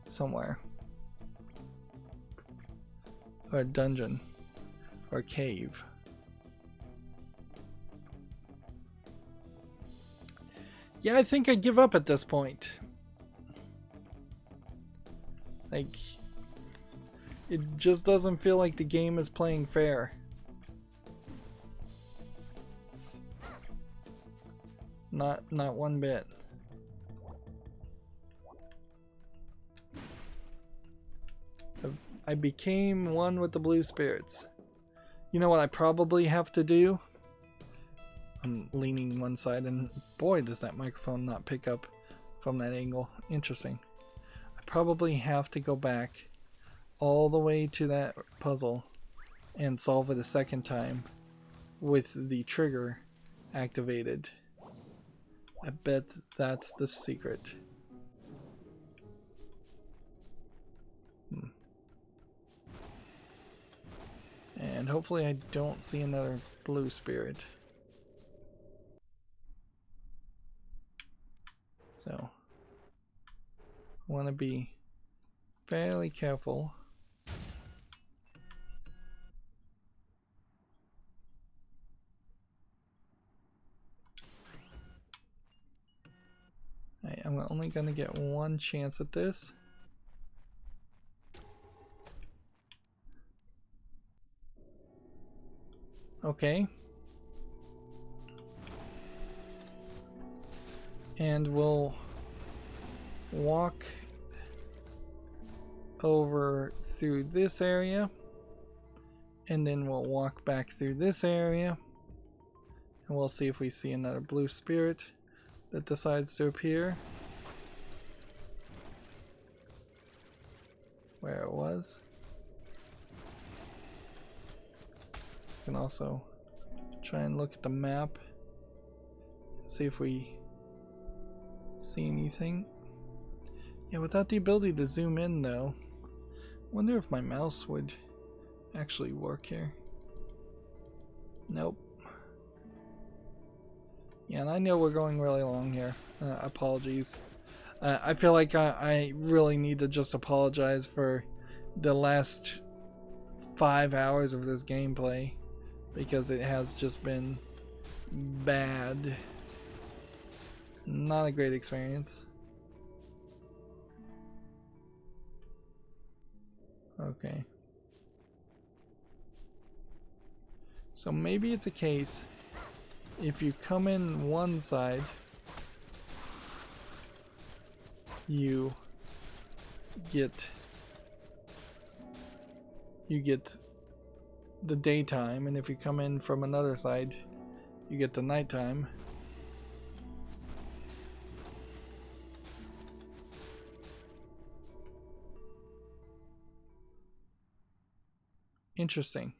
somewhere? Or a dungeon? Or a cave? Yeah, I think I give up at this point. Like, it just doesn't feel like the game is playing fair. Not one bit. I became one with the blue spirits. You know what I probably have to do? I'm leaning one side, and boy, does that microphone not pick up from that angle. Interesting. I probably have to go back all the way to that puzzle and solve it a second time with the trigger activated. I bet that's the secret. And hopefully I don't see another blue spirit. So, I want to be fairly careful. I'm only going to get one chance at this. Okay. And we'll walk over through this area. And then we'll walk back through this area. And we'll see if we see another blue spirit that decides to appear. Where it was. You can also try and look at the map and see if we see anything. Yeah, without the ability to zoom in though, I wonder if my mouse would actually work here. Nope. Yeah, and I know we're going really long here. Apologies. I feel like I really need to just apologize for the last 5 hours of this gameplay, because it has just been bad. Not a great experience. Okay. So maybe it's a case, if you come in one side, you get the daytime, and if you come in from another side, you get the nighttime. Interesting.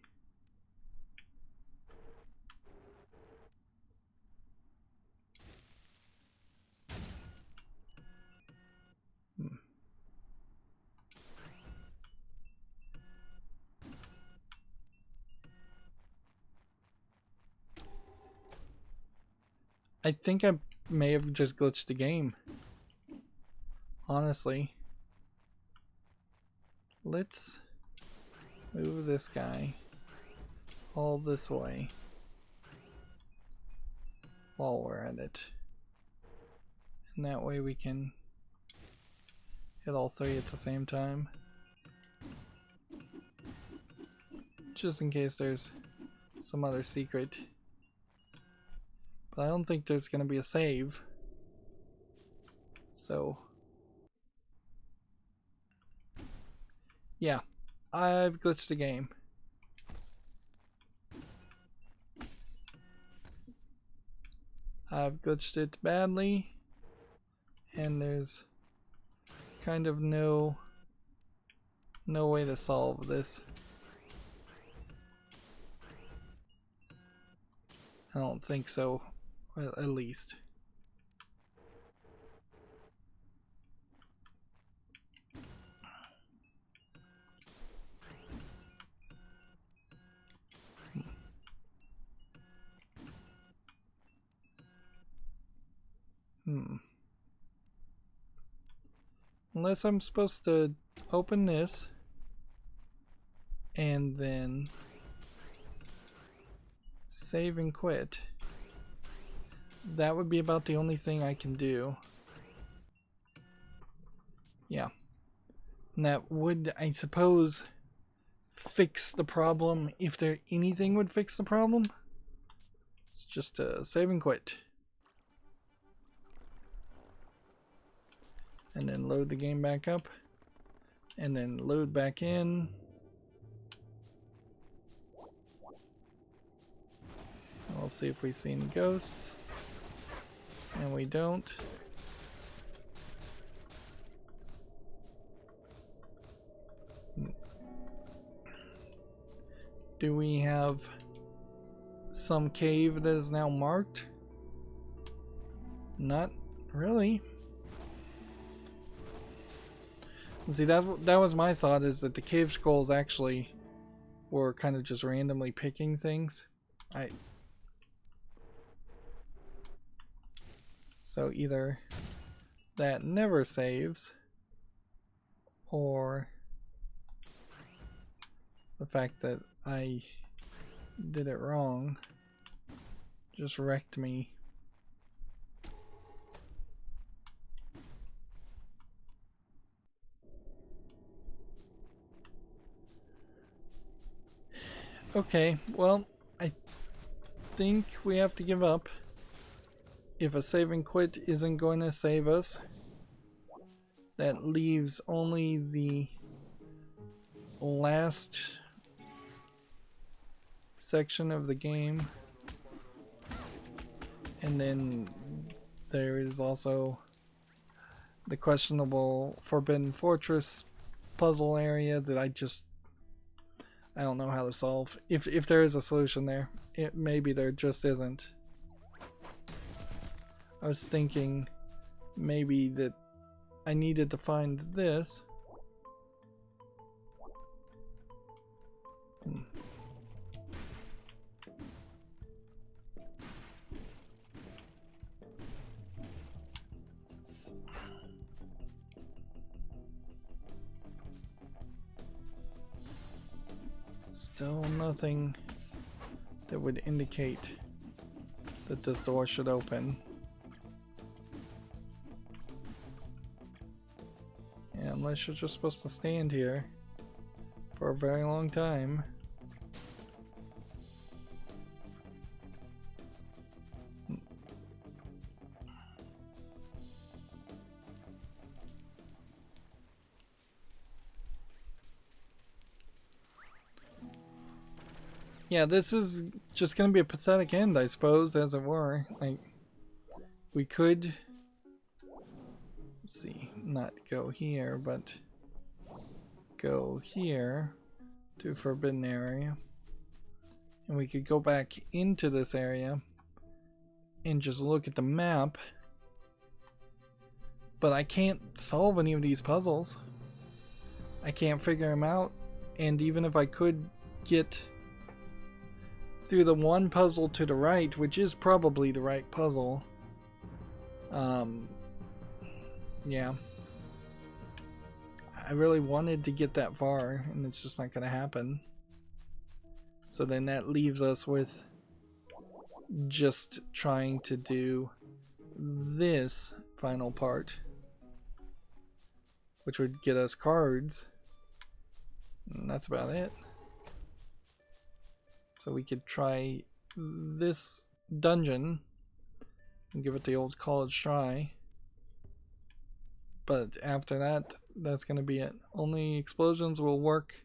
I think I may have just glitched the game. Honestly. Let's move this guy all this way while we're at it. And that way we can hit all three at the same time. Just in case there's some other secret. But I don't think there's gonna be a save. So yeah, I've glitched the game. I've glitched it badly, and there's kind of no way to solve this. I don't think so, at least. Unless I'm supposed to open this and then save and quit. That would be about the only thing I can do. Yeah. And that would, I suppose, fix the problem. If there anything would fix the problem, it's just save and quit. And then load the game back up. And then load back in. We'll see if we see any ghosts. And we don't. Do we have some cave that is now marked? Not really. See, that was my thought, is that the cave scrolls actually were kind of just randomly picking things. So either that never saves, or the fact that I did it wrong just wrecked me. Okay, well, I think we have to give up. If a save and quit isn't going to save us, that leaves only the last section of the game. And then there is also the questionable Forbidden Fortress puzzle area that I don't know how to solve. If there is a solution there, maybe there just isn't. I was thinking maybe that I needed to find this. Still nothing that would indicate that this door should open. Yeah, unless you're just supposed to stand here for a very long time. Yeah, this is just gonna be a pathetic end, I suppose, as it were. Like, we could, let's see, not go here, but go here to Forbidden Area. And we could go back into this area and just look at the map. But I can't solve any of these puzzles. I can't figure them out. And even if I could get through the one puzzle to the right, which is probably the right puzzle, yeah, I really wanted to get that far, and it's just not gonna happen. So then that leaves us with just trying to do this final part, which would get us cards, and that's about it. So we could try this dungeon and give it the old college try. But after that, that's going to be it. Only explosions will work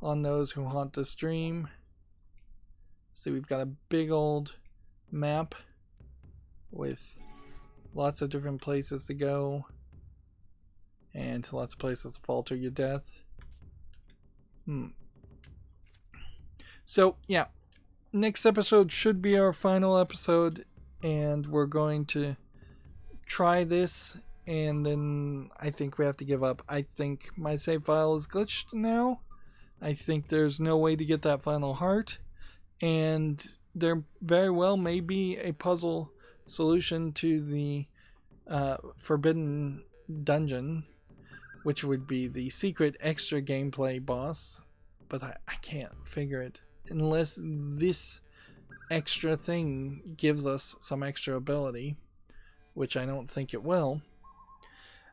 on those who haunt the stream. See, we've got a big old map with lots of different places to go and lots of places to fall to your death. So, yeah. Next episode should be our final episode, and we're going to try this, and then I think we have to give up. I think my save file is glitched now. I think there's no way to get that final heart, and there very well may be a puzzle solution to the Forbidden Dungeon, which would be the secret extra gameplay boss, but I can't figure it unless this extra thing gives us some extra ability, which I don't think it will.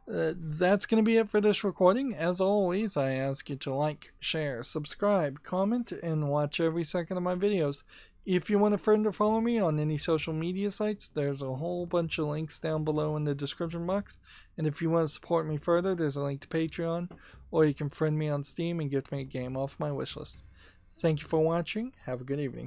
That's going to be it for this recording. As always, I ask you to like, share, subscribe, comment, and watch every second of my videos. If you want a friend to follow me on any social media sites, there's a whole bunch of links down below in the description box. And if you want to support me further, there's a link to Patreon, or you can friend me on Steam and get me a game off my wishlist. Thank you for watching. Have a good evening.